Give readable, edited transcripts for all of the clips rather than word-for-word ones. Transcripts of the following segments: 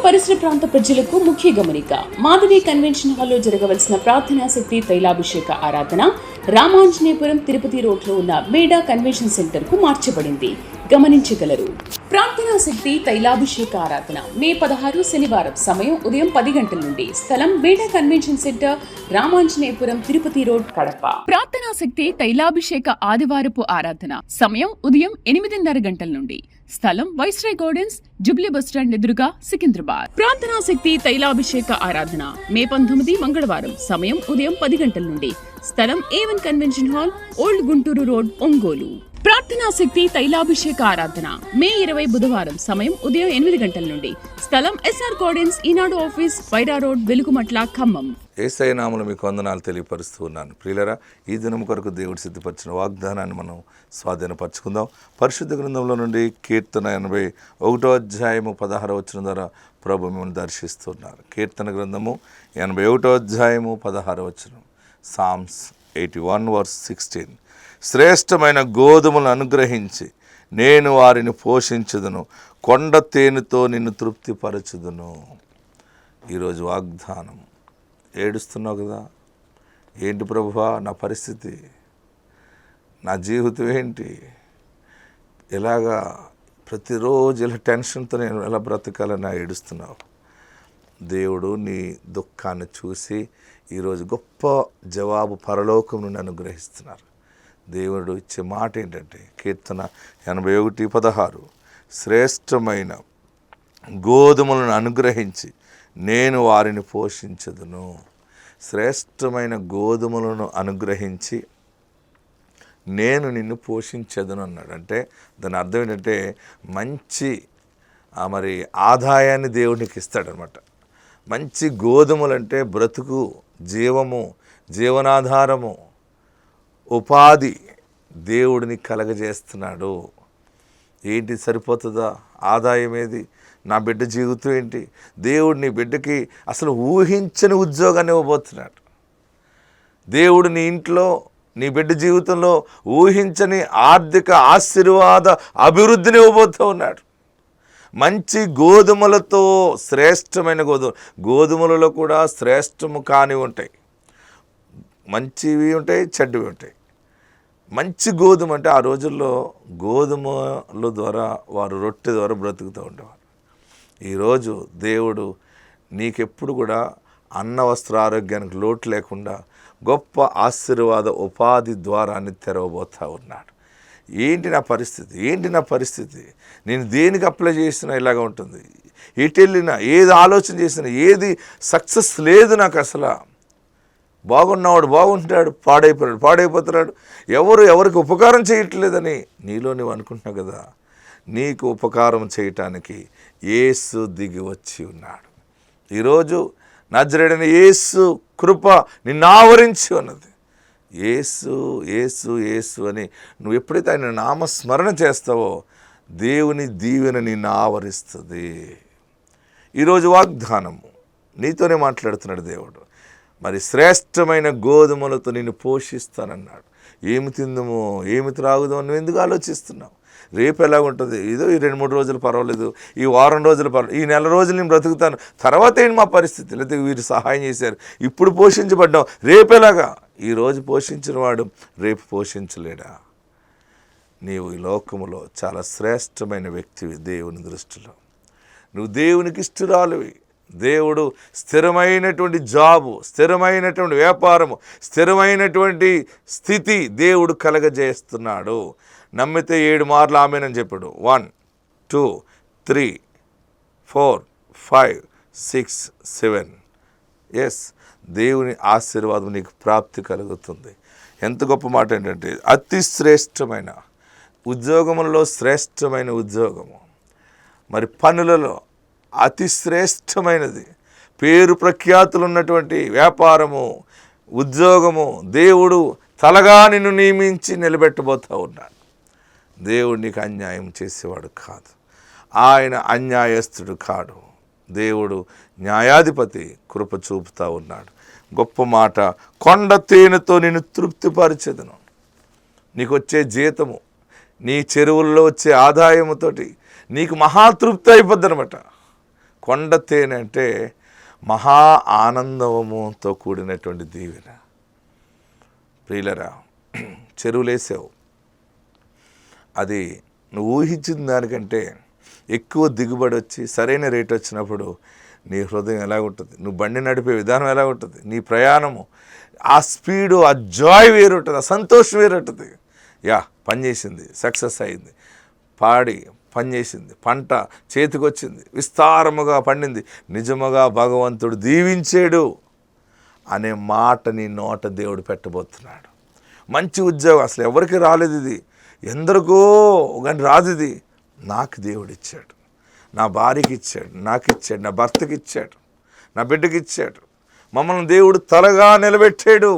పరిసర ప్రాంత ప్రజలకు ముఖ్య గమనిక. మాధవి కన్వెన్షన్ హాల్లో జరగవలసిన ప్రార్థనా శక్తి తైలాభిషేక ఆరాధన రామాంజనేయపురం తిరుపతి రోడ్లో ఉన్న మేడా కన్వెన్షన్ సెంటర్ కు మార్చబడింది. గమనించగలరు. ప్రార్థనా శక్తి తైలాభిషేక ఆరాధన మే 16 శనివారం. సమయం ఉదయం 10 గంటల నుండి. స్థలం Meda convention centre, Ramanjaneyapuram, Tirupati road, Kadapa. ప్రార్థనా శక్తి తైలాభిషేక ఆదివారపు ఆరాధన సమయం ఉదయం 8:30 గంటల నుండి. స్థలం వైస్రాయ్ గార్డెన్స్, జుబ్లీ బస్టాండ్ ఎదురుగా, సికింద్రాబాద్. ప్రార్థనా శక్తి తైలాభిషేక ఆరాధన మే 19 మంగళవారం. సమయం ఉదయం 10 గంటల నుండి. స్థలం A1 convention hall, old Guntur road, Ongole. ప్రార్థనా శక్తి తైలాభిషేక ఆరాధన మే 20 బుధవారం. సమయం ఉదయం 8 గంటల నుండి. స్థలం SR గార్డెన్స్, ఈనాడు ఆఫీస్, వైరా రోడ్, వెలుగుమట్ల, ఖమ్మం. యేసయ్య నామములో మీకు వందనాలు తెలియపరుస్తూ ఉన్నాను. ప్రియులరా, ఈ దినం కొరకు దేవుడు సిద్ధపరిచిన వాగ్దానాన్ని మనం స్వాధీనపరచుకుందాం. పరిశుద్ధ గ్రంథంలో నుండి కీర్తన 81వ అధ్యాయము 16వ వచనం ద్వారా ప్రభు మిమ్మల్ని దర్శిస్తున్నారు. కీర్తన గ్రంథము 81వ అధ్యాయము 16వ వచనం. సామ్స్ 81:16. శ్రేష్టమైన గోధుమలను అనుగ్రహించి నేను వారిని పోషించుదును, కొండ తేనెతో నిన్ను తృప్తిపరచుదును. ఈరోజు వాగ్దానం. ఏడుస్తున్నావు కదా, ఏంటి ప్రభువా నా పరిస్థితి, నా జీవితం ఏంటి, ఎలాగా ప్రతిరోజు ఇలా టెన్షన్తో నేను ఎలా బ్రతకాలని ఏడుస్తున్నావు. దేవుడు నీ దుఃఖాన్ని చూసి ఈరోజు గొప్ప జవాబు పరలోకం నుండి అనుగ్రహిస్తున్నారు. దేవుడు ఇచ్చే మాట ఏంటంటే కీర్తన 81:16. శ్రేష్టమైన గోధుమలను అనుగ్రహించి నేను వారిని పోషించదును. శ్రేష్టమైన గోధుమలను అనుగ్రహించి నేను నిన్ను పోషించదును అన్నాడు. అంటే దాని అర్థం ఏంటంటే మంచి మరి ఆదాయాన్ని దేవునికి ఇస్తాడనమాట. మంచి గోధుమలు అంటే బ్రతుకు, జీవము, జీవనాధారము, ఉపాధి దేవుడిని కలగజేస్తున్నాడు. ఏంటి సరిపోతుందా? ఆదాయం ఏది? నా బిడ్డ జీవితం ఏంటి? దేవుడు నీ బిడ్డకి అసలు ఊహించని ఉద్యోగాన్ని ఇవ్వబోతున్నాడు. దేవుడు నీ ఇంట్లో, నీ బిడ్డ జీవితంలో ఊహించని ఆర్థిక ఆశీర్వాద అభివృద్ధిని ఇవ్వబోతూ ఉన్నాడు. మంచి గోధుమలతో, శ్రేష్టమైన గోధుమలలో కూడా శ్రేష్టము కాని ఉంటాయి, మంచివి ఉంటాయి, చెడ్డవి ఉంటాయి. మంచి గోధుమ అంటే ఆ రోజుల్లో గోధుమల ద్వారా వారు రొట్టె ద్వారా బ్రతుకుతూ ఉండేవారు. ఈరోజు దేవుడు నీకెప్పుడు కూడా అన్న వస్త్ర ఆరోగ్యానికి లోటు లేకుండా గొప్ప ఆశీర్వాద ఉపాధి ద్వారాన్ని తెరవబోతూ ఉన్నాడు. ఏంటి నా పరిస్థితి, ఏంటి నా పరిస్థితి, నేను దేనికి అప్లై చేసినా ఇలాగ ఉంటుంది, ఎటు వెళ్ళినా, ఏది ఆలోచన చేసినా ఏది సక్సెస్ లేదు నాకు. అసలు బాగున్నవాడు బాగుంటున్నాడు, పాడైపోతున్నాడు, ఎవరికి ఉపకారం చేయట్లేదని నీలో నువ్వు అనుకుంటున్నావు కదా. నీకు ఉపకారం చేయటానికి యేసు దిగి వచ్చి ఉన్నాడు. ఈరోజు నజరేయుడైన యేసు కృప నిన్ను ఆవరించి ఉన్నది. యేసు యేసు యేసు అని నువ్వు ఎప్పుడైతే ఆయన నామస్మరణ చేస్తావో దేవుని దీవెన నిన్ను ఆవరిస్తుంది. ఈరోజు వాగ్దానము నీతోనే మాట్లాడుతున్నాడు దేవుడు. మరి శ్రేష్టమైన గోధుమలతో నిన్ను పోషిస్తానన్నాడు. ఏమి తిందుమో, ఏమి త్రాగుదామో నువ్వు ఎందుకు ఆలోచిస్తున్నావు? రేపు ఎలాగుంటుంది, ఏదో ఈ 2-3 రోజులు పర్వాలేదు, ఈ వారం రోజులు పర్వాలేదు, ఈ నెల రోజులు నేను బ్రతుకుతాను, తర్వాత ఏంటి మా పరిస్థితి, లేకపోతే వీరు సహాయం చేశారు, ఇప్పుడు పోషించబడ్డాం, రేపు ఎలాగా? ఈరోజు పోషించిన వాడు రేపు పోషించలేడా? నీవు ఈ లోకములో చాలా శ్రేష్టమైన వ్యక్తివి దేవుని దృష్టిలో. నువ్వు దేవునికి ఇష్టరాలువి. దేవుడు స్థిరమైనటువంటి జాబు, స్థిరమైనటువంటి వ్యాపారము, స్థిరమైనటువంటి స్థితి దేవుడు కలగజేస్తున్నాడు. నమ్మితే 7 మార్లు ఆమేనని చెప్పాడు. 1 2 3 4 5 6 7. ఎస్, దేవుని ఆశీర్వాదం నీకు ప్రాప్తి కలుగుతుంది. ఎంత గొప్ప మాట ఏంటంటే అతి శ్రేష్టమైన ఉద్యోగములలో శ్రేష్టమైన ఉద్యోగము, మరి పనులలో అతి శ్రేష్టమైనది, పేరు ప్రఖ్యాతులు ఉన్నటువంటి వ్యాపారము, ఉద్యోగము దేవుడు తలగా నిన్ను నియమించి నిలబెట్టబోతూ ఉన్నాడు. దేవుడు నీకు అన్యాయం చేసేవాడు కాదు, ఆయన అన్యాయస్తుడు కాడు. దేవుడు న్యాయాధిపతి, కృప చూపుతూ ఉన్నాడు. గొప్ప మాట, కొండ తేనెతో నిన్ను తృప్తిపరిచెదను. నీకు వచ్చే జీతము, నీ చెరువుల్లో వచ్చే ఆదాయముతోటి నీకు మహాతృప్తి అయిపోద్ది అనమాట. కొండ తేనె అంటే మహా ఆనందముతో కూడినటువంటి దీవెన. ప్రియులరా, చెరువులేసావు, అది నువ్వు ఊహించిన దానికంటే ఎక్కువ దిగుబడి వచ్చి సరైన రేట్ వచ్చినప్పుడు నీ హృదయం ఎలా ఉంటుంది, నువ్వు బండి నడిపే విధానం ఎలా ఉంటుంది, నీ ప్రయాణము, ఆ స్పీడు, ఆ జాయ్ వేరుంటుంది, ఆ సంతోషం వేరుంటుంది. పనిచేసింది, సక్సెస్ అయింది, పాడి పనిచేసింది, పంట చేతికొచ్చింది, విస్తారముగా పండింది, నిజముగా భగవంతుడు దీవించాడు అనే మాట నీ నోట దేవుడు పెట్టబోతున్నాడు. మంచి ఉద్యోగం, అసలు ఎవరికి రాలేదు ఇది, ఎందరికో కానీ రాదు ఇది, నాకు దేవుడు ఇచ్చాడు, నా భార్యకి ఇచ్చాడు, నాకు ఇచ్చాడు, నా భర్తకి ఇచ్చాడు, నా బిడ్డకి ఇచ్చాడు, మమ్మల్ని దేవుడు తలగా నిలబెట్టాడు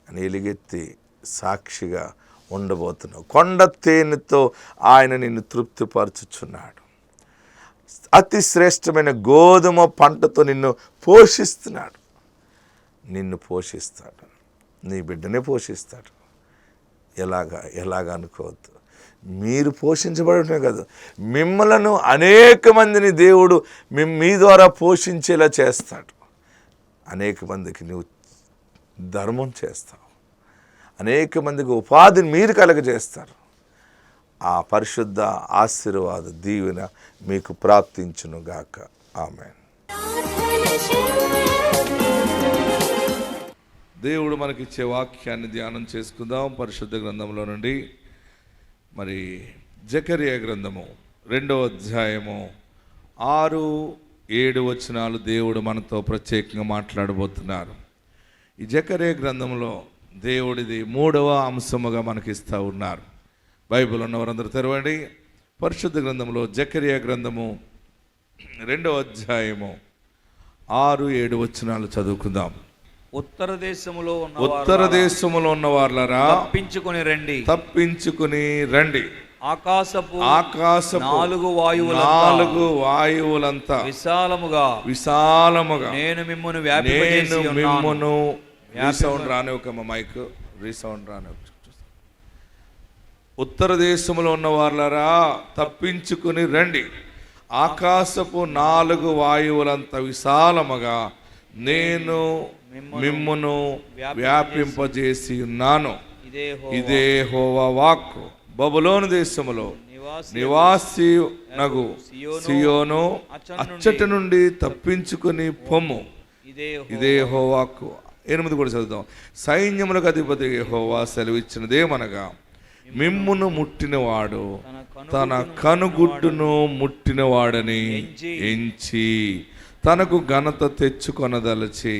అని ఎలుగెత్తి సాక్షిగా ఉండబోతున్నావు. కొండ తేనెతో ఆయన నిన్ను తృప్తిపరచుచున్నాడు. అతి శ్రేష్టమైన గోధుమ పంటతో నిన్ను పోషిస్తున్నాడు. నిన్ను పోషిస్తాడు, నీ బిడ్డనే పోషిస్తాడు. ఎలాగా అనుకోవద్దు. మీరు పోషించబడటమే కాదు, మిమ్మలను అనేక మందిని దేవుడు మీ ద్వారా పోషించేలా చేస్తాడు. అనేక మందికి నువ్వు ధర్మం చేస్తావు, అనేక మందికి ఉపాధిని మీరు కలగజేస్తారు. ఆ పరిశుద్ధ ఆశీర్వాద దీవెన మీకు ప్రాప్తించునుగాక. ఆమేన్. దేవుడు మనకిచ్చే వాక్యాన్ని ధ్యానం చేసుకుందాం. పరిశుద్ధ గ్రంథంలో నుండి మరి జకరియా గ్రంథము 2వ అధ్యాయము 6-7 వచనాలు దేవుడు మనతో ప్రత్యేకంగా మాట్లాడబోతున్నారు. ఈ జకరియా గ్రంథంలో దేవుడిది 3వ అంశముగా మనకిస్తూ ఉన్నారు. బైబిల్ ఉన్నవారందరూ తెరవండి. పరిశుద్ధ గ్రంథంలో జకరియా గ్రంథము 2వ అధ్యాయము 6-7 వచనాలు చదువుకుందాం. ఉత్తర దేశములో ఉన్న వారలారా, తప్పించుకుని రండి. ఆకాశపు 4 వాయువులంతా విశాలముగా నేను మిమ్మును రీసౌండ్ రానివ్వకమ్మ, మైక్ రీసౌండ్ రానివ్వ. ఉత్తర దేశంలో ఉన్న వారలారా, తప్పించుకుని రండి. ఆకాశపు 4 వాయువులంత విశాలముగా నేను మిమ్మును వ్యాపింపజేసి ఉన్నాను. ఇదే యెహోవా వాక్కు. బబులోను దేశములో నివాసి నగు సియోను, అచ్చటి నుండి తప్పించుకుని పొమ్ము. ఇదే యెహోవా వాక్కు. 8 కూడా చదువుదాం. సైన్యములకు అధిపతి యెహోవా సెలవిచ్చినదేమనగా, మిమ్మును ముట్టినవాడు తన కనుగుడ్డును ముట్టినవాడని ఎంచి తనకు ఘనత తెచ్చుకొనదలచి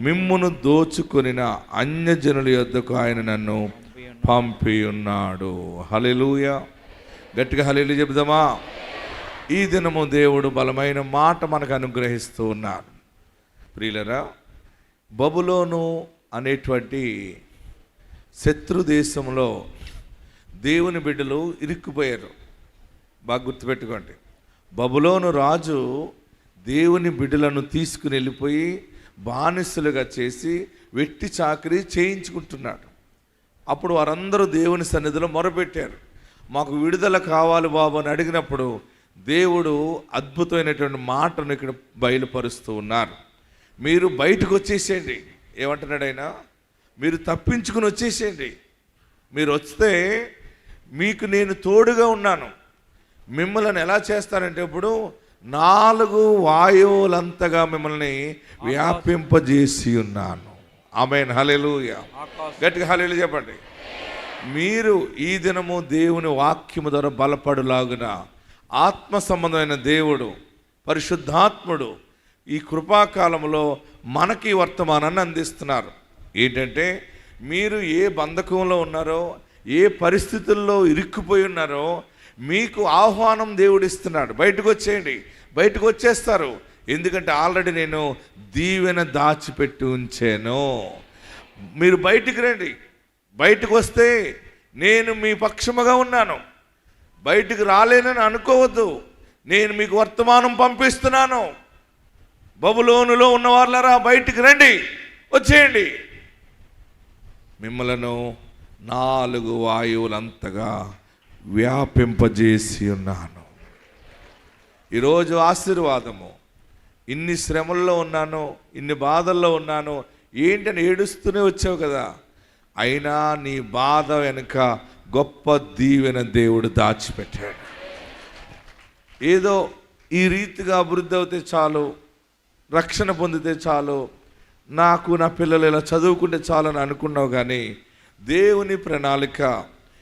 మిమ్మును దోచుకొనిన అన్యజనుల యొద్దకు ఆయన నన్ను పంపి ఉన్నాడు. హల్లెలూయా. గట్టిగా హల్లెలూయా చెబుదామా. ఈ దినము దేవుడు బలమైన మాట మనకు అనుగ్రహిస్తూ ఉన్నారు. ప్రియులరా, బబులోను అనేటువంటి శత్రు దేశంలో దేవుని బిడ్డలు ఇరుక్కుపోయారు. బాగా గుర్తుపెట్టుకోండి. బబులోను రాజు దేవుని బిడ్డలను తీసుకుని వెళ్ళిపోయి బానిసలుగా చేసి వెట్టి చాకరీ చేయించుకుంటున్నాడు. అప్పుడు వారందరూ దేవుని సన్నిధిలో మొరపెట్టారు, మాకు విడుదల కావాలి బాబు అని అడిగినప్పుడు దేవుడు అద్భుతమైనటువంటి మాటను ఇక్కడ బయలుపరుస్తూ ఉన్నారు. మీరు బయటకు వచ్చేసేయండి. ఏమంటున్నాడు ఆయన? మీరు తప్పించుకుని వచ్చేసేయండి. మీరు వస్తే మీకు నేను తోడుగా ఉన్నాను. మిమ్మల్ని ఎలా చేస్తానంటే, ఇప్పుడు 4 వాయువులంతగా మిమ్మల్ని వ్యాపింపజేసి ఉన్నాను. ఆమేన్. హల్లెలూయా. గట్టిగా హల్లెలూయా చెప్పండి. మీరు ఈ దినము దేవుని వాక్యము ద్వారా బలపడులాగున ఆత్మ సంబంధమైన దేవుడు పరిశుద్ధాత్ముడు ఈ కృపాకాలంలో మనకి వర్తమానాన్ని అందిస్తున్నారు. ఏంటంటే, మీరు ఏ బంధకంలో ఉన్నారో, ఏ పరిస్థితుల్లో ఇరుక్కుపోయి ఉన్నారో మీకు ఆహ్వానం దేవుడిస్తున్నాడు. బయటకు వచ్చేయండి. బయటకు వచ్చేస్తారు. ఎందుకంటే ఆల్రెడీ నేను దీవెన దాచిపెట్టి ఉంచాను. మీరు బయటికి రండి. బయటకు వస్తే నేను మీ పక్షముగా ఉన్నాను. బయటికి రాలేనని అనుకోవద్దు. నేను మీకు వర్తమానం పంపిస్తున్నాను. బబులోనులో ఉన్నవారులారా, బయటికి రండి, వచ్చేయండి. మిమ్మలను 4 వాయువులంతగా వ్యాపింపజేసి ఉన్నాను. ఈరోజు ఆశీర్వాదము, ఇన్ని శ్రమల్లో ఉన్నాను, ఇన్ని బాధల్లో ఉన్నాను, ఏంటని ఏడుస్తూనే వచ్చావు కదా, అయినా నీ బాధ వెనుక గొప్ప దీవెన దేవుడు దాచిపెట్టాడు. ఏదో ఈ రీతిగా అభివృద్ధి అవుతే చాలు, రక్షణ పొందితే చాలు, నాకు నా పిల్లలు ఇలా చదువుకుంటే చాలు అని అనుకున్నావు. కానీ దేవుని ప్రణాళిక,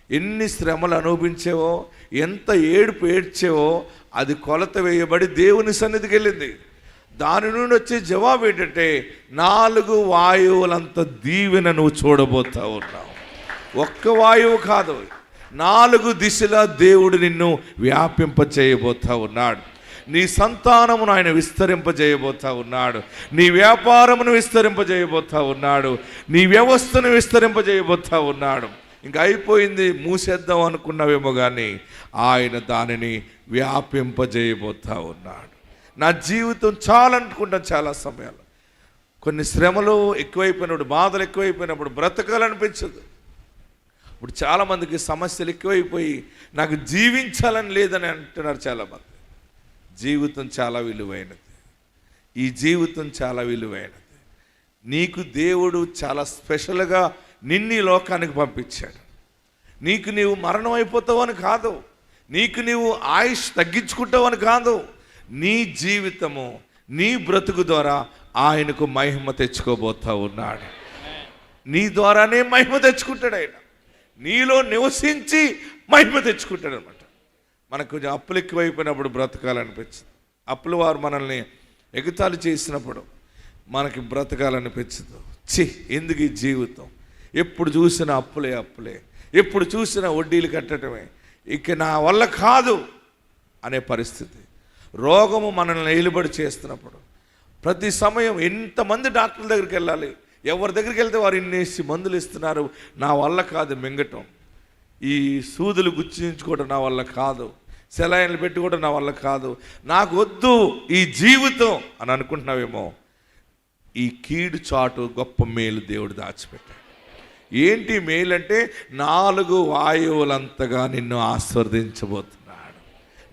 ఎన్ని శ్రమలు అనుభవించావో, ఎంత ఏడుపు ఏడ్చావో, అది కొలత వేయబడి దేవుని సన్నిధికి వెళ్ళింది. దాని నుండి వచ్చే జవాబు ఏంటంటే 4 వాయువులంత దీవెన నువ్వు చూడబోతా ఉన్నావు. ఒక్క వాయువు కాదు, 4 దిశలా దేవుడు నిన్ను వ్యాపింపచేయబోతా ఉన్నాడు. నీ సంతానమును ఆయన విస్తరింపజేయబోతా ఉన్నాడు. నీ వ్యాపారమును విస్తరింపజేయబోతా ఉన్నాడు. నీ వ్యవస్థను విస్తరింపజేయబోతా ఉన్నాడు. ఇంకా అయిపోయింది మూసేద్దాం అనుకున్నావేమో, కానీ ఆయన దానిని వ్యాపింపజేయబోతా ఉన్నాడు. నా జీవితం చాలనుకుంటాను. చాలా సమయాలు కొన్ని శ్రమలు ఎక్కువైపోయినప్పుడు, బాధలు ఎక్కువైపోయినప్పుడు బ్రతకాలనిపించదు. ఇప్పుడు చాలామందికి సమస్యలు ఎక్కువైపోయి నాకు జీవించాలని లేదని అంటున్నారు చాలామంది. జీవితం చాలా విలువైనది. ఈ జీవితం చాలా విలువైనది. నీకు దేవుడు చాలా స్పెషల్గా నిన్ను ఈ లోకానికి పంపించాడు. నీకు నీవు మరణం అయిపోతావు అని కాదు, నీకు నీవు ఆయుష్ తగ్గించుకుంటావు అని కాదు. నీ జీవితము, నీ బ్రతుకు ద్వారా ఆయనకు మహిమ తెచ్చుకోబోతా ఉన్నాడు. నీ ద్వారానే మహిమ తెచ్చుకుంటాడు ఆయన. నీలో నివసించి మహిమ తెచ్చుకుంటాడు అనమాట. మనకు కొంచెం అప్పులు ఎక్కువైపోయినప్పుడు బ్రతకాలనిపించదు. అప్పుల వారు మనల్ని ఎగతాళి చేసినప్పుడు మనకి బ్రతకాలనిపించదు. ఎందుకు ఈ జీవితం, ఎప్పుడు చూసినా అప్పులే అప్పులే, ఎప్పుడు చూసినా వడ్డీలు కట్టడమే, ఇక నా వల్ల కాదు అనే పరిస్థితి. రోగము మనల్ని ఏలుబడి చేస్తున్నప్పుడు ప్రతి సమయం ఎంతమంది డాక్టర్ల దగ్గరికి వెళ్ళాలి, ఎవరి దగ్గరికి వెళ్తే వారు ఇన్నేసి మందులు ఇస్తున్నారు, నా వల్ల కాదు మింగటం, ఈ సూదులు గుచ్చించుకోవడం నా వల్ల కాదు, సెలైన్లు పెట్టుకోవడం నా వల్ల కాదు, నాకు వద్దు ఈ జీవితం అని అనుకుంటున్నావేమో. ఈ కీడు చాటు గొప్ప మేలు దేవుడు దాచిపెట్టాడు. ఏంటి మేలు అంటే 4 వాయువులంతగా నిన్ను ఆస్వాదించబోతున్నాడు.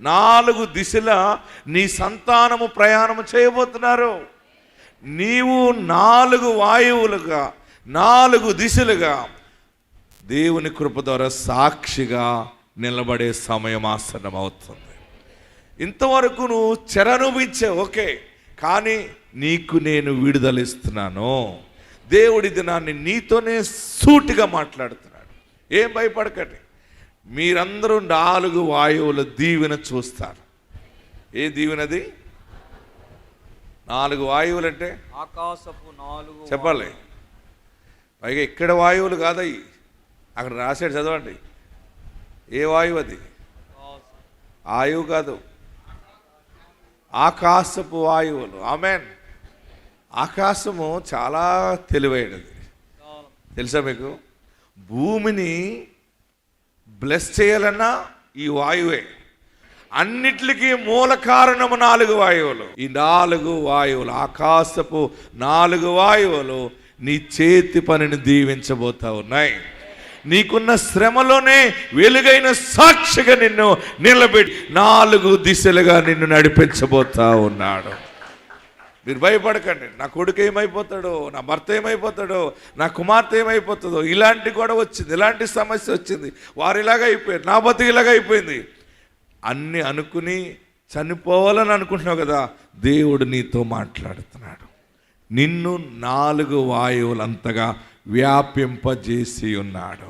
4 దిశల నీ సంతానము ప్రయాణము చేయబోతున్నారు. నీవు 4 వాయువులుగా, 4 దిశలుగా దేవుని కృప ద్వారా సాక్షిగా నిలబడే సమయం ఆసన్నం అవుతుంది. ఇంతవరకు నువ్వు చెర అనుభవించే ఓకే, కానీ నీకు నేను విడుదలిస్తున్నాను. దేవుడి దినాన్ని నీతోనే సూటిగా మాట్లాడుతున్నాడు. ఏం భయపడకండి. మీరందరూ 4 వాయువుల దీవెన చూస్తారు. ఏ దీవెనది? 4 వాయువులు అంటే ఆకాశపు 4 చెప్పాలి. పైగా ఇక్కడ వాయువులు కాదయ్యి, అక్కడ రాశాడు, చదవండి. ఏ వాయువు అది? ఆయువు కాదు, ఆకాశపు వాయువులు. ఆమెన్. ఆకాశము చాలా తెలివైనది తెలుసా మీకు? భూమిని బ్లెస్ చేయాలన్నా ఈ వాయువే. అన్నిటికీ మూల కారణము 4 వాయువులు. ఈ 4 వాయువులు, ఆకాశపు 4 వాయువులు నీ చేతి పనిని దీవించబోతా ఉన్నాయి. నీకున్న శ్రమలోనే వెలుగైన సాక్షిగా నిన్ను నిలబెట్టి 4 దిశలుగా నిన్ను నడిపించబోతా ఉన్నాడు. మీరు భయపడకండి. నా కొడుకు ఏమైపోతాడో, నా భర్త ఏమైపోతాడో, నా కుమార్తె ఏమైపోతుందో, ఇలాంటి గొడవ వచ్చింది, ఇలాంటి సమస్య వచ్చింది, వారు ఇలాగ అయిపోయారు, నా బతుకు ఇలాగ అయిపోయింది అన్నీ అనుకుని చనిపోవాలని అనుకుంటున్నావు కదా, దేవుడు నీతో మాట్లాడుతున్నాడు. నిన్ను 4 వాయువులంతగా వ్యాపింపజేసి ఉన్నాడు.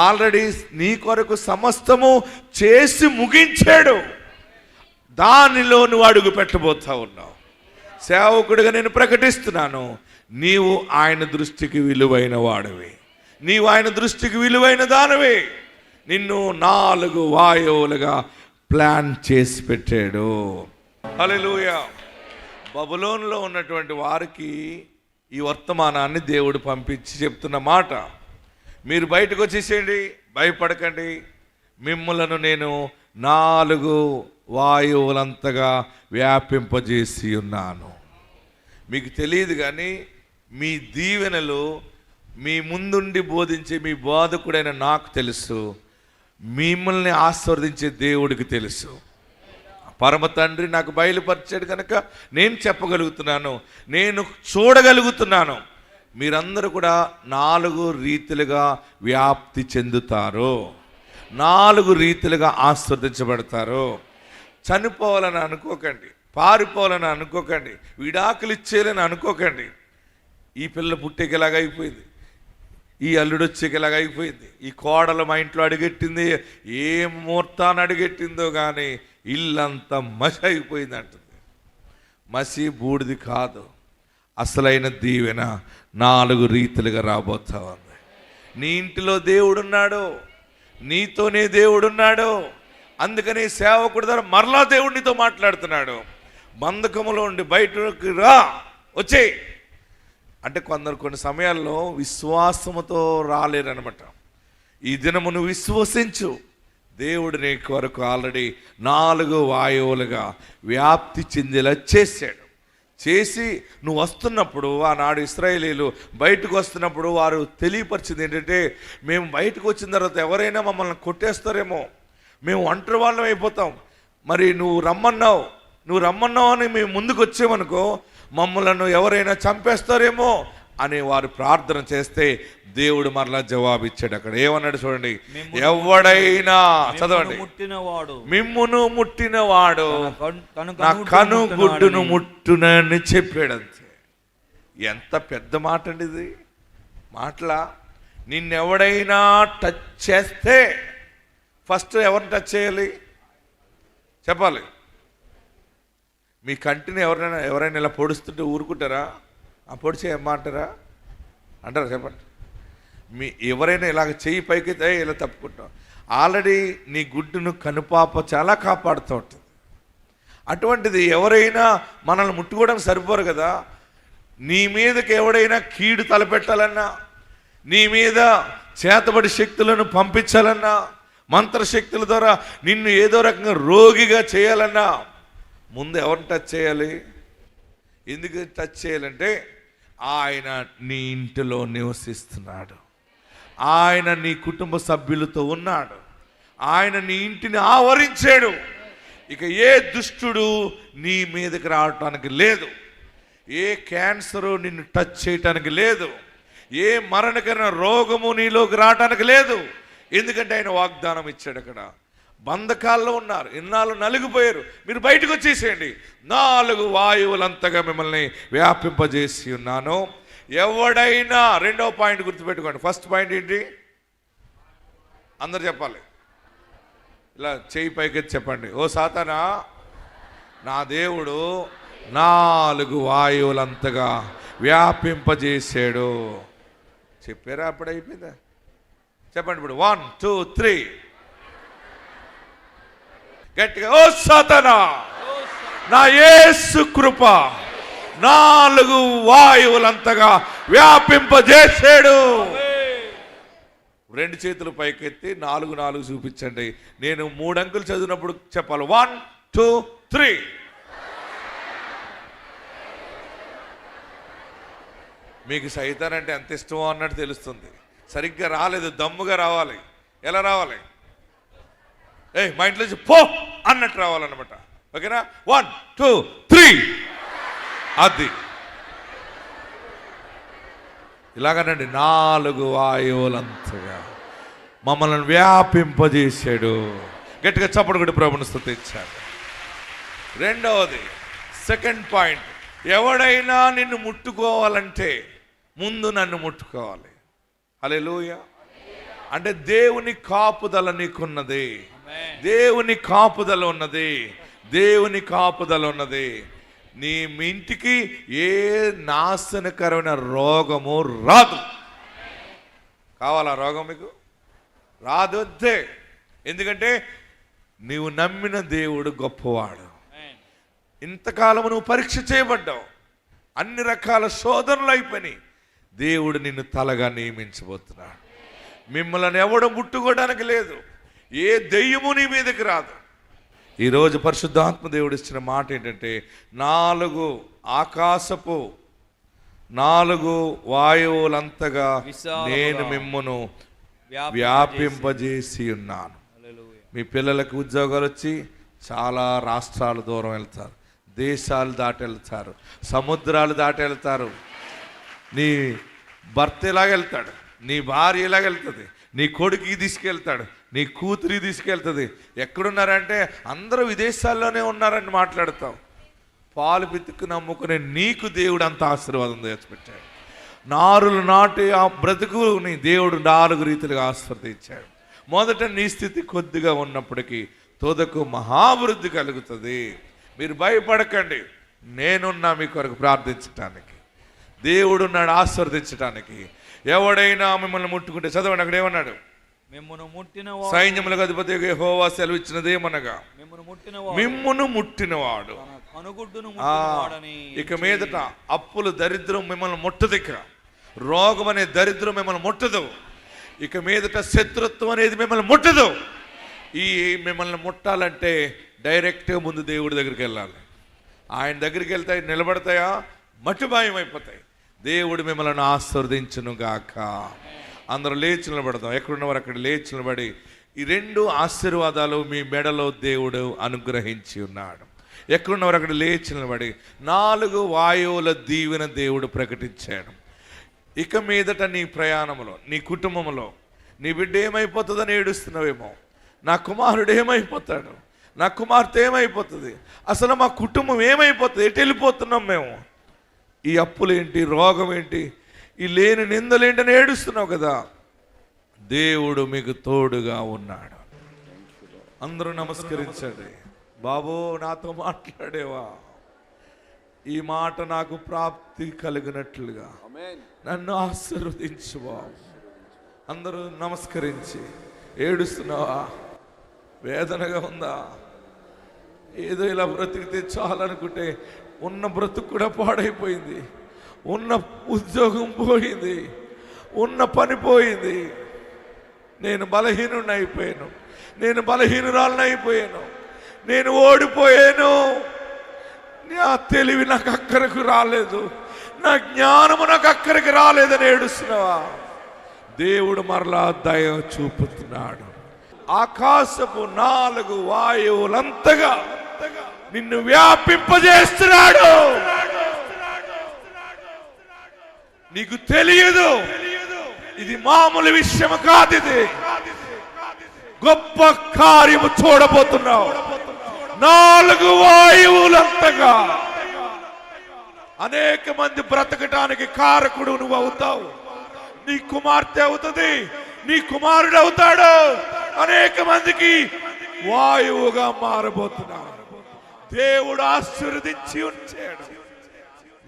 ఆల్రెడీ నీ కొరకు సమస్తము చేసి ముగించాడు. దానిలో నువ్వు అడుగు పెట్టబోతా ఉన్నావు. సేవకుడిగా నేను ప్రకటిస్తున్నాను, నీవు ఆయన దృష్టికి విలువైన వాడివి, నీవు ఆయన దృష్టికి విలువైన దానివి. నిన్ను 4 వాయువులుగా ప్లాన్ చేసి పెట్టాడు. హల్లెలూయా. బబులోనులో ఉన్నటువంటి వారికి ఈ వర్తమానాన్ని దేవుడు పంపించి చెప్తున్న మాట, మీరు బయటకు వచ్చేసేయండి, భయపడకండి, మిమ్ములను నేను 4 వాయువులంతగా వ్యాపింపజేసి ఉన్నాను. మీకు తెలియదు కానీ మీ దీవెనలు మీ ముందుండి బోధించే మీ బోధకుడైన నాకు తెలుసు, మిమ్మల్ని ఆశీర్వదించే దేవుడికి తెలుసు. పరమ తండ్రి నాకు బయలుపరిచాడు కనుక నేను చెప్పగలుగుతున్నాను, నేను చూడగలుగుతున్నాను. మీరందరూ కూడా 4 రీతిలుగా వ్యాప్తి చెందుతారు, 4 రీతిలుగా ఆస్వాదించబడతారు. చనిపోవాలని అనుకోకండి, పారిపోవాలని అనుకోకండి, విడాకులు ఇచ్చేయాలని అనుకోకండి. ఈ పిల్ల పుట్టేకేలాగా అయిపోయింది, ఈ అల్లుడు వచ్చేకేలాగా అయిపోయింది, ఈ కోడలు మా ఇంట్లో అడుగెట్టింది, ఏ ముహూర్తాన్ని అడుగెట్టిందో కానీ ఇల్లంతా మసి అయిపోయింది అంటుంది. మసి బూడిది కాదు, అసలైన దీవెన 4 రీతిలుగా రాబోతా ఉంది. నీ ఇంటిలో దేవుడున్నాడు, నీతోనే దేవుడున్నాడు. అందుకని సేవకుడి ద్వారా మరలా దేవుడు నీతో మాట్లాడుతున్నాడు. బంధకములో ఉండి బయటకు రా, వచ్చేయి అంటే కొన్ని సమయాల్లో విశ్వాసముతో రాలేరనమాట. ఈ దినము నువ్వు విశ్వసించు, దేవుడు నీ కొరకు ఆల్రెడీ 4 వాయువులుగా వ్యాప్తి చెందేలా చేశాడు. చేసి నువ్వు వస్తున్నప్పుడు, ఆనాడు ఇశ్రాయేలీలు బయటకు వస్తున్నప్పుడు వారు తెలియపరిచింది ఏంటంటే, మేము బయటకు వచ్చిన తర్వాత ఎవరైనా మమ్మల్ని కొట్టేస్తారేమో, మేము ఒంటరి వాళ్ళం అయిపోతాం, మరి నువ్వు రమ్మన్నావు అని మేము ముందుకు వచ్చామనుకో మమ్మలను ఎవరైనా చంపేస్తారేమో అని వారు ప్రార్థన చేస్తే దేవుడు మరలా జవాబిచ్చాడు. అక్కడ ఏమన్నాడు చూడండి, ఎవడైనా చదవండి, మిమ్మును ముట్టినవాడు నా కనుగుడ్డును ముట్టునని చెప్పాడంతే. ఎంత పెద్ద మాట అండి ఇది. మాటలా నిన్నెవడైనా టచ్ చేస్తే ఫస్ట్ ఎవరిని టచ్ చేయాలి చెప్పాలి. మీ కంటిని ఎవరైనా ఇలా పొడుస్తుంటే ఊరుకుంటారా? ఆ పొడిచేయమ్మా అంటారా? అంటారా? చెప్పండి. ఎవరైనా ఇలాగ చెయ్యి పైకి ఇలా తప్పుకుంటాం. ఆల్రెడీ నీ గుడ్డును కనుపాప చాలా కాపాడుతూ ఉంటుంది. అటువంటిది ఎవరైనా మనల్ని ముట్టుకోవడానికి సరిపోరు కదా. నీ మీదకి ఎవడైనా కీడు తలపెట్టాలన్నా, నీ మీద చేతబడి శక్తులను పంపించాలన్నా, మంత్రశక్తుల ద్వారా నిన్ను ఏదో రకంగా రోగిగా చేయాలన్నా ముందు ఎవరిని టచ్ చేయాలి? ఎందుకు టచ్ చేయాలంటే ఆయన నీ ఇంటిలో నివసిస్తున్నాడు, ఆయన నీ కుటుంబ సభ్యులతో ఉన్నాడు, ఆయన నీ ఇంటిని ఆవరించాడు. ఇక ఏ దుష్టుడు నీ మీదకి రావటానికి లేదు, ఏ క్యాన్సరు నిన్ను టచ్ చేయటానికి లేదు, ఏ మరణకరమైన రోగము నీలోకి రావటానికి లేదు. ఎందుకంటే ఆయన వాగ్దానం ఇచ్చాడు. అక్కడ బంధకాల్లో ఉన్నారు, ఇన్నాళ్ళు నలిగిపోయారు, మీరు బయటకు వచ్చేసేయండి, 4 వాయువులంతగా మిమ్మల్ని వ్యాపింపజేసి ఉన్నాను. ఎవడైనా, రెండవ పాయింట్ గుర్తుపెట్టుకోండి. ఫస్ట్ పాయింట్ ఏంటి? అందరు చెప్పాలి, ఇలా చేయి పైకెత్తి చెప్పండి. ఓ సాతానా, నా దేవుడు 4 వాయువులంతగా వ్యాపింపజేసాడు. చెప్పారా? అప్పుడు అయిపోయిందా? చెప్పండి ఇప్పుడు. 1 2 3 గట్టిగా. ఓ సాతానా, నా యేసు కృప 4 వాయువులంతగా వ్యాపింపజేసాడు. 2 చేతులు పైకెత్తి 4 చూపించండి. నేను 3 అంకెలు చదివినప్పుడు చెప్పాలి. 1 2 3. మీకు సైతాన్ అంటే ఎంత ఇష్టమో అన్నట్టు తెలుస్తుంది. సరిగ్గా రాలేదు, దమ్ముగా రావాలి. ఎలా రావాలి? మా ఇంట్లో పో అన్నట్టు రావాలన్నమాట. ఓకేనా? 1 2 3. అది ఇలాగనండి. 4 వాయువులంతగా మమ్మల్ని వ్యాపింపజేశాడు. గట్టిగా చప్పటి కొట్టి ప్రభువుని స్తుతించాడు. రెండవది, సెకండ్ పాయింట్, ఎవడైనా నిన్ను ముట్టుకోవాలంటే ముందు నన్ను ముట్టుకోవాలి. హల్లెలూయా. అంటే దేవుని కాపుదల నీకున్నది, దేవుని కాపుదల ఉన్నది, దేవుని కాపుదల ఉన్నది. నీ ఇంటికి ఏ నాశనకరమైన రోగము రాదు. కావాలా రోగం? మీకు రాదు అంతే. ఎందుకంటే నీవు నమ్మిన దేవుడు గొప్పవాడు. ఇంతకాలము నువ్వు పరీక్ష చేయబడ్డావు, అన్ని రకాల శోధనలు అయిపోయినాయి. దేవుడు నిన్ను తలగా నియమించబోతున్నాడు. మిమ్మల్ని ఎవడు ముట్టుకోవడానికి లేదు, ఏ దెయ్యము నీ మీదకి రాదు. ఈరోజు పరిశుద్ధాత్మ దేవుడు ఇచ్చిన మాట ఏంటంటే, 4 ఆకాశపు 4 వాయువులంతగా నేను మిమ్మును వ్యాపింపజేసి ఉన్నాను. మీ పిల్లలకు ఉద్యోగాలు వచ్చి చాలా రాష్ట్రాలు దూరం వెళ్తారు, దేశాలు దాటి వెళ్తారు, సముద్రాలు దాటి వెళ్తారు. నీ భర్త ఇలాగ వెళ్తాడు, నీ భార్య ఇలాగ వెళ్తుంది, నీ కొడుకుకి తీసుకెళ్తాడు, నీ కూతురికి తీసుకెళ్తుంది. ఎక్కడున్నారంటే అందరూ విదేశాల్లోనే ఉన్నారని మాట్లాడతాం. పాలు పితుకు నమ్ముకునే నీకు దేవుడు అంత ఆశీర్వాదం తెచ్చిపెట్టాడు. నారులు నాటి ఆ బ్రతుకుని దేవుడు 4 రీతిలుగా ఆశీర్వదించాడు. మొదట నీ స్థితి కొద్దిగా ఉన్నప్పటికీ తుదకు మహాభివృద్ధి కలుగుతుంది. మీరు భయపడకండి, నేనున్నా మీ కొరకు ప్రార్థించటానికి, దేవుడున్నాడు ఆశీర్వదించటానికి. ఎవడైనా మిమ్మల్ని ముట్టుకుంటే, చదవండి అక్కడ ఏమన్నాడు, మిమ్మును ముట్టిన సైన్యములకు అధిపతి యెహోవా సెలవిచ్చినదేమనగా మిమ్మును ముట్టినవాడు. కనుగుడ్డును ఇక మీదట అప్పులు దరిద్రం మిమ్మల్ని ముట్టదు, ఇక రోగం అనే దరిద్రం మిమ్మల్ని ముట్టదు, ఇక మీదట శత్రుత్వం అనేది మిమ్మల్ని ముట్టదు. ఈ మిమ్మల్ని ముట్టాలంటే డైరెక్ట్గా ముందు దేవుడి దగ్గరికి వెళ్ళాలి. ఆయన దగ్గరికి వెళ్తే నిలబడతాయా, మట్టుమాయం అయిపోతాయి. దేవుడు మిమ్మల్ని ఆశీర్వదించును గాక. అందరూ లేచి నిలబడతాం. ఎక్కడున్నవారు అక్కడ లేచి నిలబడి ఈ 2 ఆశీర్వాదాలు మీ మెడలో దేవుడు అనుగ్రహించి ఉన్నాడు. ఎక్కడున్నవారు అక్కడ లేచి నిలబడి 4 వాయువుల దీవెన దేవుడు ప్రకటించాడు. ఇక మీదట నీ ప్రయాణంలో, నీ కుటుంబంలో నీ బిడ్డ ఏమైపోతుందని ఏడుస్తున్నావేమో, నా కుమారుడు ఏమైపోతాడు, నా కుమార్తె ఏమైపోతుంది, అసలు మా కుటుంబం ఏమైపోతుంది, ఎటు వెళ్ళిపోతున్నాం మేము, ఈ అప్పులేంటి, రోగం ఏంటి, ఈ లేని నిందలేంటని ఏడుస్తున్నావు కదా. దేవుడు మీకు తోడుగా ఉన్నాడు. అందరూ నమస్కరించండి. బాబు నాతో మాట్లాడేవా, ఈ మాట నాకు ప్రాప్తి కలిగినట్లుగా నన్ను ఆశీర్వదించు బాబు. అందరూ నమస్కరించి, ఏడుస్తున్నావా, వేదనగా ఉందా, ఏదో ఇలా బ్రతికితే చాలనుకుంటే ఉన్న బ్రతుకు కూడా పాడైపోయింది, ఉన్న ఉద్యోగం పోయింది, ఉన్న పని పోయింది, నేను బలహీనుడిని అయిపోయాను, నేను బలహీనురాలను అయిపోయాను, నేను ఓడిపోయాను, నా తెలివి నాకు అక్కరకు రాలేదు, నా జ్ఞానము నాకు అక్కడికి రాలేదని ఏడుస్తున్నావా, దేవుడు మరలా దయ చూపుతున్నాడు. ఆకాశపు 4 వాయువులంతగా నిన్ను వ్యాపింపజేస్తున్నాడు. నీకు తెలియదు, ఇది మామూలు విషయం కాదు, ఇది గొప్ప కార్యము చూడబోతున్నావు. 4 వాయువులంతగా అనేక మంది బ్రతకటానికి కారకుడు నువ్వు అవుతావు. నీ కుమార్తె అవుతుంది, నీ కుమారుడు అవుతాడు, అనేక మందికి వాయువుగా మారబోతున్నాడు. దేవుడు ఆశీర్వదించి ఉంచాడు.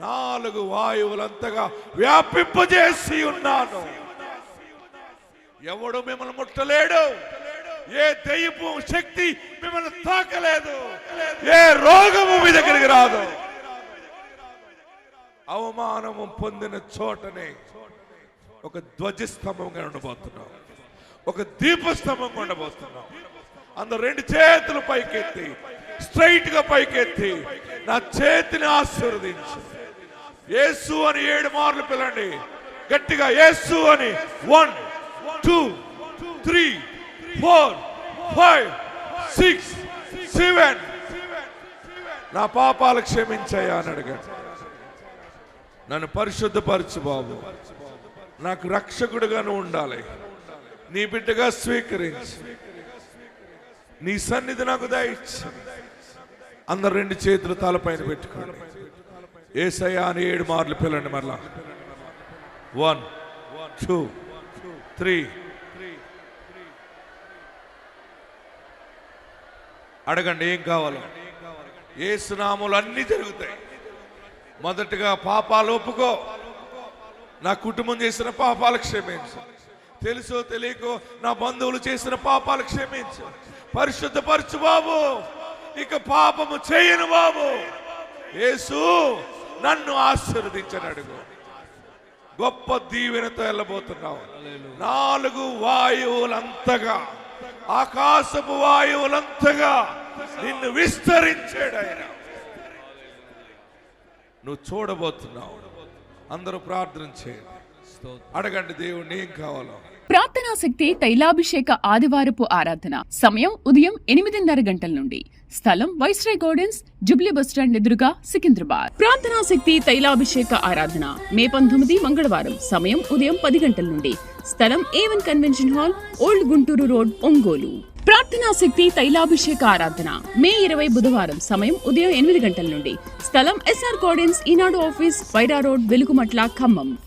4 వాయువులంతగా వ్యాపింపజేసి ఉన్నాను. ఎవడు మిమ్మల్ని ముట్టలేడు, ఏ దయ్యపు శక్తి మిమ్మల్ని తాకలేదు, ఏ రోగము మీ దగ్గరికి రాదు. అవమానము పొందిన చోటనే ఒక ధ్వజస్తంభంగా ఉండబోతున్నాం, ఒక దీపస్తంభంగా ఉండబోతున్నాం. అందరూ 2 చేతులు పైకెత్తి, స్ట్రైట్ గా పైకెత్తి నా చేతిని ఆశీర్వదించు. యేసు అని 7 మార్లు పిలండి గట్టిగా, యేసు అని. 1 2 3 4 5 6 7. నా పాపాలు క్షమించాయా అని అడగండి. నన్ను పరిశుద్ధపరచు బాబు, నాకు రక్షకుడుగా నువ్వు ఉండాలి, నీ బిడ్డగా స్వీకరించి నీ సన్నిధి నాకు దయచు. అందరు 2 చేతులు తలపైన పెట్టుకోండి. యేసయ్యా అని 7 మార్లు పిలండి. మరలా 1 2 3. అడగండి ఏం కావాలో. యేసు నామములో అన్ని జరుగుతాయి. మొదటగా పాపాలు ఒప్పుకో, నా కుటుంబం చేసిన పాపాలు క్షమించు, తెలుసో తెలియకో నా బంధువులు చేసిన పాపాలు క్షమించు, పరిశుద్ధపరచు బాబు, ఇక పాపము చేయను బాబు. యేసు నన్ను ఆశీర్వదించని అడుగు. గొప్ప దీవెనతో వెళ్ళబోతున్నావు. 4 వాయువులంతగా, ఆకాశపు వాయువులంతగా నిన్ను విస్తరించాడు ఆయన. నువ్వు చూడబోతున్నావు. అందరూ ప్రార్థన చేయండి, అడగండి దేవుడిని ఏం కావాలో. ప్రార్థనా శక్తి తైలాభిషేక ఆదివారపు ఆరాధన. సమయం ఉదయం 8:30 గంటల నుండి. స్థలం వైస్రాయ్ గార్డెన్స్, జుబ్లీ బస్టాండ్ ఎదురుగా, సికింద్రాబాద్. ప్రార్థనా శక్తి తైలాభిషేక ఆరాధన మే 19 మంగళవారం. సమయం ఉదయం 10 గంటల నుండి. స్థలం A1 convention hall, old Guntur road, Ongole. ప్రార్థనా శక్తి తైలాభిషేక ఆరాధన మే 20 బుధవారం. సమయం ఉదయం 8 గంటల నుండి. స్థలం SR గార్డెన్స్, ఈనాడు ఆఫీస్, వైరా రోడ్, వెలుగుమట్ల, ఖమ్మం.